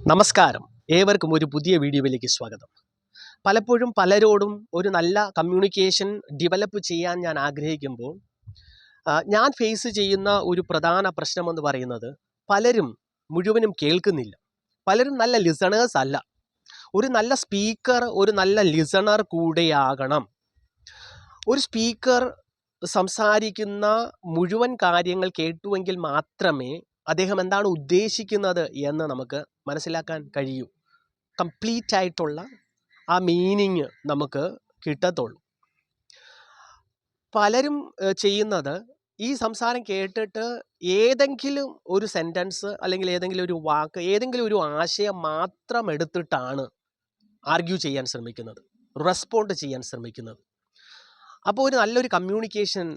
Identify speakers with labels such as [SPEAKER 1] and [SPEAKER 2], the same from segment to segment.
[SPEAKER 1] നമസ്കാരം, ഏവർക്കും ഒരു പുതിയ വീഡിയോയിലേക്ക് സ്വാഗതം. പലപ്പോഴും പലരോടും ഒരു നല്ല കമ്മ്യൂണിക്കേഷൻ ഡെവലപ്പ് ചെയ്യാൻ ഞാൻ ആഗ്രഹിക്കുമ്പോൾ ഞാൻ ഫേസ് ചെയ്യുന്ന ഒരു പ്രധാന പ്രശ്നമെന്ന് പറയുന്നത് പലരും മുഴുവനും കേൾക്കുന്നില്ല. പലരും നല്ല ലിസണേഴ്സ് അല്ല. ഒരു നല്ല സ്പീക്കർ ഒരു നല്ല ലിസണർ കൂടെയാകണം. ഒരു സ്പീക്കർ സംസാരിക്കുന്ന മുഴുവൻ കാര്യങ്ങൾ കേട്ടുവെങ്കിൽ മാത്രമേ അദ്ദേഹം എന്താണ് ഉദ്ദേശിക്കുന്നത് എന്ന് നമുക്ക് മനസ്സിലാക്കാൻ കഴിയൂ. കംപ്ലീറ്റ് ആയിട്ടുള്ള ആ മീനിങ് നമുക്ക് കിട്ടത്തുള്ളൂ. പലരും ചെയ്യുന്നത് ഈ സംസാരം കേട്ടിട്ട് ഏതെങ്കിലും ഒരു സെൻറ്റൻസ് അല്ലെങ്കിൽ ഏതെങ്കിലും ഒരു വാക്ക്, ഏതെങ്കിലും ഒരു ആശയം മാത്രം എടുത്തിട്ടാണ് ആർഗ്യൂ ചെയ്യാൻ ശ്രമിക്കുന്നത്, റെസ്പോണ്ട് ചെയ്യാൻ ശ്രമിക്കുന്നത്. അപ്പോൾ ഒരു നല്ലൊരു കമ്മ്യൂണിക്കേഷൻ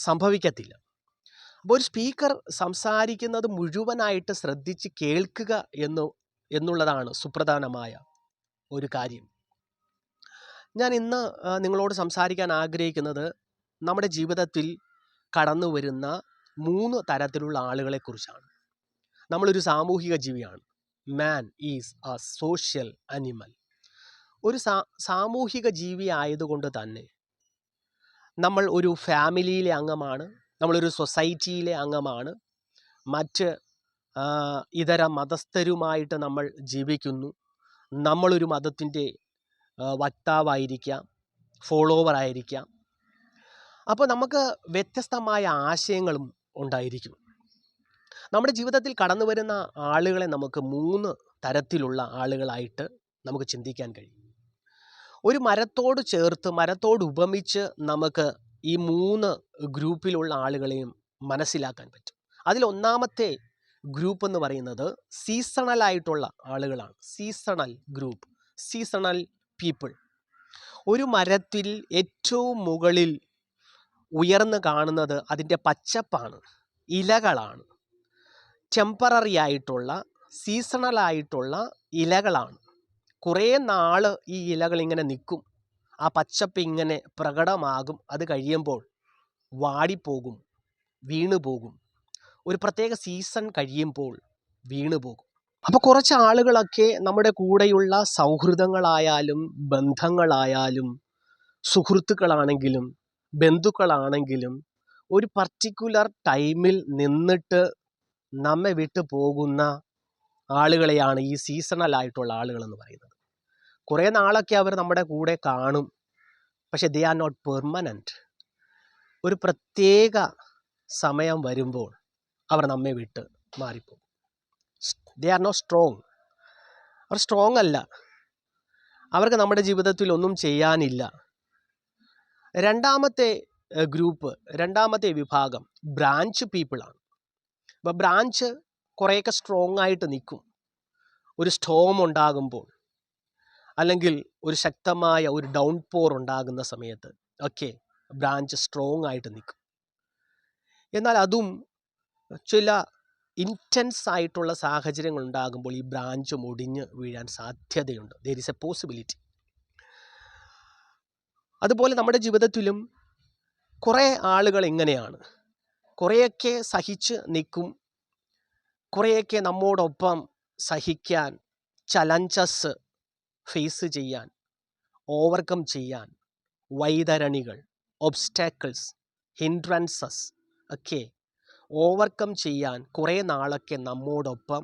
[SPEAKER 1] സംഭവിക്കത്തില്ല. അപ്പോൾ ഒരു സ്പീക്കർ സംസാരിക്കുന്നത് മുഴുവനായിട്ട് ശ്രദ്ധിച്ച് കേൾക്കുക എന്നുള്ളതാണ് സുപ്രധാനമായ ഒരു കാര്യം. ഞാൻ ഇന്ന് നിങ്ങളോട് സംസാരിക്കാൻ ആഗ്രഹിക്കുന്നത് നമ്മുടെ ജീവിതത്തിൽ കടന്നു വരുന്ന 3 തരത്തിലുള്ള ആളുകളെക്കുറിച്ചാണ്. നമ്മളൊരു സാമൂഹിക ജീവിയാണ്. Man is A social animal. ഒരു സാമൂഹിക ജീവി ആയതുകൊണ്ട് തന്നെ നമ്മൾ ഒരു ഫാമിലിയിലെ അംഗമാണ്, നമ്മളൊരു സൊസൈറ്റിയിലെ അംഗമാണ്, മറ്റ് ഇതര മതസ്ഥരുമായിട്ട് നമ്മൾ ജീവിക്കുന്നു. നമ്മളൊരു മതത്തിൻ്റെ വക്താവായിരിക്കാം, ഫോളോവർ ആയിരിക്കാം. അപ്പോൾ നമുക്ക് വ്യത്യസ്തമായ ആശയങ്ങളും ഉണ്ടായിരിക്കും. നമ്മുടെ ജീവിതത്തിൽ കടന്നു വരുന്ന ആളുകളെ നമുക്ക് 3 തരത്തിലുള്ള ആളുകളായിട്ട് നമുക്ക് ചിന്തിക്കാൻ കഴിയും. ഒരു മരത്തോട് ചേർത്ത്, മരത്തോട് ഉപമിച്ച് നമുക്ക് ഈ 3 ഗ്രൂപ്പിലുള്ള ആളുകളെയും മനസ്സിലാക്കാൻ പറ്റും. അതിൽ ഒന്നാമത്തെ ഗ്രൂപ്പ് എന്ന് പറയുന്നത് സീസണൽ ആയിട്ടുള്ള ആളുകളാണ്. Seasonal group, seasonal people. ഒരു മരത്തിൽ ഏറ്റവും മുകളിൽ ഉയർന്നു കാണുന്നത് അതിൻ്റെ പച്ചപ്പാണ്, ഇലകളാണ്. ടെമ്പററി ആയിട്ടുള്ള, സീസണൽ ആയിട്ടുള്ള ഇലകളാണ്. കുറേ നാൾ ഈ ഇലകൾ ഇങ്ങനെ നിൽക്കും. ആ പച്ചപ്പ് ഇങ്ങനെ പ്രകടമാകും. അത് കഴിയുമ്പോൾ വാടിപ്പോകും, വീണുപോകും. ഒരു പ്രത്യേക സീസൺ കഴിയുമ്പോൾ വീണുപോകും. അപ്പോൾ കുറച്ച് ആളുകളൊക്കെ നമ്മുടെ കൂടെയുള്ള സൗഹൃദങ്ങളായാലും ബന്ധങ്ങളായാലും സുഹൃത്തുക്കളാണെങ്കിലും ബന്ധുക്കളാണെങ്കിലും ഒരു പർട്ടിക്കുലർ ടൈമിൽ നിന്നിട്ട് നമ്മെ വിട്ടു പോകുന്ന ആളുകളെയാണ് ഈ സീസണൽ ആയിട്ടുള്ള ആളുകൾ എന്ന് പറയുന്നത്. കുറേ നാളൊക്കെ അവർ നമ്മുടെ കൂടെ കാണും, പക്ഷെ ദേ ആർ നോട്ട് പെർമനൻറ്റ്. ഒരു പ്രത്യേക സമയം വരുമ്പോൾ അവർ നമ്മെ വിട്ട് മാറിപ്പോകും. They are not strong. അവർ സ്ട്രോങ് അല്ല. അവർക്ക് നമ്മുടെ ജീവിതത്തിൽ ഒന്നും ചെയ്യാനില്ല. രണ്ടാമത്തെ ഗ്രൂപ്പ്, രണ്ടാമത്തെ വിഭാഗം ബ്രാഞ്ച് പീപ്പിളാണ്. അപ്പോൾ ബ്രാഞ്ച് കുറേയൊക്കെ സ്ട്രോങ് ആയിട്ട് നിൽക്കും. ഒരു സ്റ്റോം ഉണ്ടാകുമ്പോൾ അല്ലെങ്കിൽ ഒരു ശക്തമായ ഒരു ഡൗൺ പോർ ഉണ്ടാകുന്ന സമയത്ത് ഒക്കെ ബ്രാഞ്ച് സ്ട്രോങ് ആയിട്ട് നിൽക്കും. എന്നാൽ അതും ചില ഇൻറ്റൻസ് ആയിട്ടുള്ള സാഹചര്യങ്ങൾ ഉണ്ടാകുമ്പോൾ ഈ ബ്രാഞ്ച് ഒടിഞ്ഞ് വീഴാൻ സാധ്യതയുണ്ട്. There is a possibility. അതുപോലെ നമ്മുടെ ജീവിതത്തിലും കുറേ ആളുകൾ എങ്ങനെയാണ്, കുറേയൊക്കെ സഹിച്ച് നിൽക്കും, കുറേയൊക്കെ നമ്മോടൊപ്പം സഹിക്കാൻ, ചലഞ്ചസ് ഫേസ് ചെയ്യാൻ, ഓവർകം ചെയ്യാൻ, വൈതരണികൾ, ഒബ്സ്റ്റാക്കിൾസ്, ഹിൻഡ്രൻസസ് ഒക്കെ ഓവർകം ചെയ്യാൻ കുറേ നാളൊക്കെ നമ്മോടൊപ്പം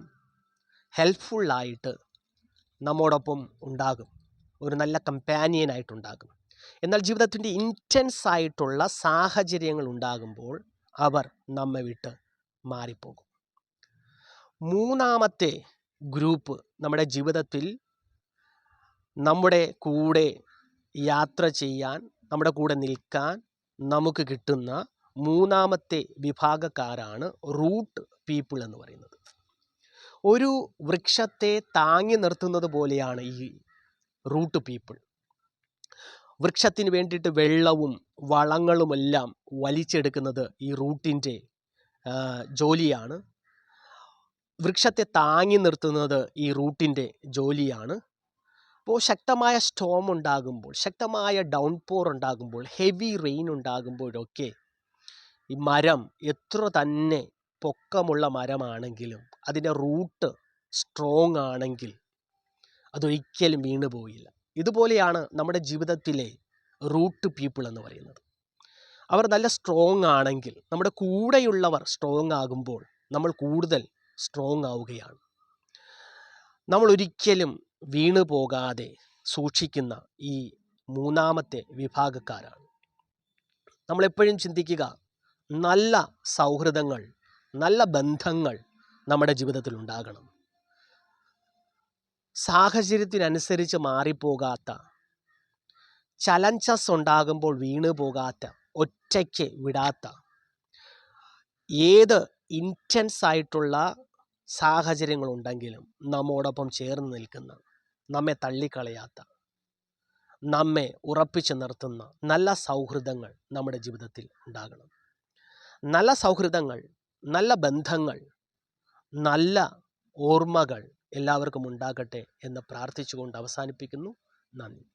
[SPEAKER 1] ഹെൽപ്ഫുള്ളായിട്ട് നമ്മോടൊപ്പം ഉണ്ടാകും, ഒരു നല്ല കമ്പാനിയനായിട്ടുണ്ടാകും. എന്നാൽ ജീവിതത്തിൻ്റെ ഇൻറ്റൻസ് ആയിട്ടുള്ള സാഹചര്യങ്ങൾ ഉണ്ടാകുമ്പോൾ അവർ നമ്മെ വിട്ട് മാറിപ്പോകും. മൂന്നാമത്തെ ഗ്രൂപ്പ് നമ്മുടെ ജീവിതത്തിൽ നമ്മുടെ കൂടെ യാത്ര ചെയ്യാൻ, നമ്മുടെ കൂടെ നിൽക്കാൻ നമുക്ക് കിട്ടുന്ന മൂന്നാമത്തെ വിഭാഗക്കാരാണ് റൂട്ട് പീപ്പിൾ എന്ന് പറയുന്നത്. ഒരു വൃക്ഷത്തെ താങ്ങി നിർത്തുന്നത് പോലെയാണ് ഈ റൂട്ട് പീപ്പിൾ. വൃക്ഷത്തിന് വേണ്ടിയിട്ട് വെള്ളവും വളങ്ങളുമെല്ലാം വലിച്ചെടുക്കുന്നത് ഈ റൂട്ടിൻ്റെ ജോലിയാണ്. വൃക്ഷത്തെ താങ്ങി നിർത്തുന്നത് ഈ റൂട്ടിൻ്റെ ജോലിയാണ്. അപ്പോൾ ശക്തമായ സ്റ്റോം ഉണ്ടാകുമ്പോൾ, ശക്തമായ ഡൗൺ പോർ ഉണ്ടാകുമ്പോൾ, ഹെവി റെയിൻ ഉണ്ടാകുമ്പോഴൊക്കെ ഈ മരം എത്ര തന്നെ പൊക്കമുള്ള മരമാണെങ്കിലും അതിൻ്റെ റൂട്ട് സ്ട്രോങ് ആണെങ്കിൽ അതൊരിക്കലും വീണു പോയില്ല. ഇതുപോലെയാണ് നമ്മുടെ ജീവിതത്തിലെ റൂട്ട് പീപ്പിൾ എന്ന് പറയുന്നത്. അവർ നല്ല സ്ട്രോങ് ആണെങ്കിൽ, നമ്മുടെ കൂടെയുള്ളവർ സ്ട്രോങ് ആകുമ്പോൾ നമ്മൾ കൂടുതൽ സ്ട്രോങ് ആവുകയാണ്. നമ്മൾ ഒരിക്കലും വീണു പോകാതെ സൂക്ഷിക്കുന്ന ഈ മൂന്നാമത്തെ വിഭാഗക്കാരാണ്. നമ്മളെപ്പോഴും ചിന്തിക്കുക, നല്ല സൗഹൃദങ്ങൾ, നല്ല ബന്ധങ്ങൾ നമ്മുടെ ജീവിതത്തിൽ ഉണ്ടാകണം. സാഹചര്യത്തിനനുസരിച്ച് മാറിപ്പോകാത്ത, ചലഞ്ചസ് ഉണ്ടാകുമ്പോൾ വീണു പോകാത്ത, ഒറ്റയ്ക്ക് വിടാത്ത, ഏത് ഇൻറ്റൻസ് ആയിട്ടുള്ള സാഹചര്യങ്ങളുണ്ടെങ്കിലും നമ്മോടൊപ്പം ചേർന്ന് നിൽക്കുന്ന, നമ്മെ തള്ളിക്കളയാത്ത, നമ്മെ ഉറപ്പിച്ചു നിർത്തുന്ന നല്ല സൗഹൃദങ്ങൾ നമ്മുടെ ജീവിതത്തിൽ ഉണ്ടാകണം. നല്ല സൗഹൃദങ്ങൾ, നല്ല ബന്ധങ്ങൾ, നല്ല ഓർമ്മകൾ എല്ലാവർക്കും ഉണ്ടാകട്ടെ എന്ന് പ്രാർത്ഥിച്ചുകൊണ്ട് അവസാനിപ്പിക്കുന്നു. നന്ദി.